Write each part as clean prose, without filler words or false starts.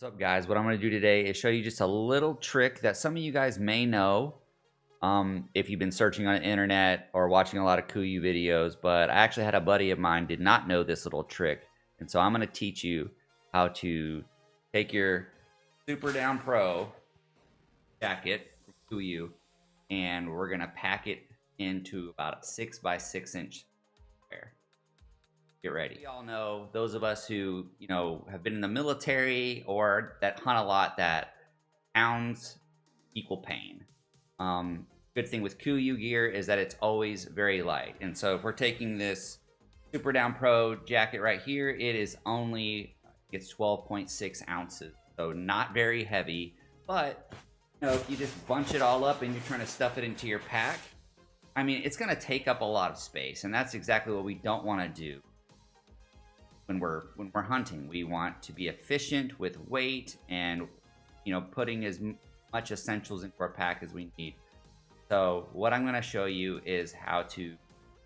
What's up, guys? What I'm going to do today is show you just a little trick that some of you guys may know if you've been searching on the internet or watching a lot of Kuiu videos. But I actually had a buddy of mine did not know this little trick. And so I'm going to teach you how to take your Super Down Pro jacket from Kuiu and we're going to pack it into about a 6x6 inch square. Get ready. We all know, those of us who, have been in the military or that hunt a lot, that pounds equal pain. Good thing with Kuiu gear is that it's always very light. And so if we're taking this Super Down Pro jacket right here, it's 12.6 ounces. So not very heavy, but if you just bunch it all up and you're trying to stuff it into your pack, I mean, it's going to take up a lot of space, and that's exactly what we don't want to do. When we're hunting, we want to be efficient with weight and putting as much essentials into our pack as we need. So what I'm going to show you is how to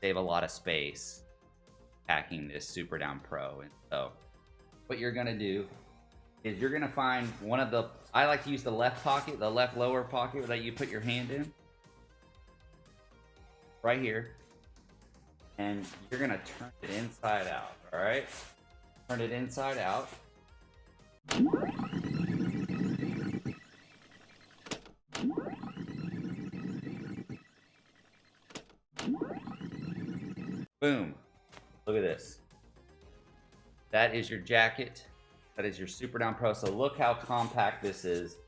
save a lot of space packing this Super Down Pro. And so what you're going to do is you're going to find one of the, I like to use the left pocket, the left lower pocket that you put your hand in right here, and you're going to turn it inside out. All right, turn it inside out. Boom. Look at this. That is your jacket. That is your Super Down Pro. So look how compact this is.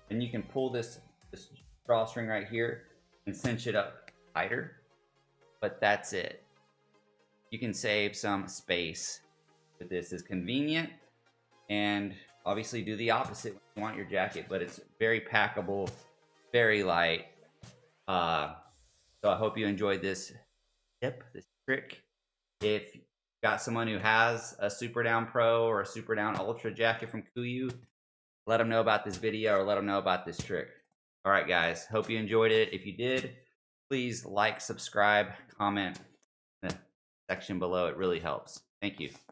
And you can pull this drawstring right here and cinch it up tighter. But that's it. You can save some space with this. It's convenient, and obviously do the opposite when you want your jacket, but it's very packable, very light. So I hope you enjoyed this tip, this trick. If you've got someone who has a Super Down Pro or a Super Down Ultra jacket from Kuiu, let them know about this video or let them know about this trick. All right, guys, hope you enjoyed it. If you did, please like, subscribe, comment in the section below. It really helps. Thank you.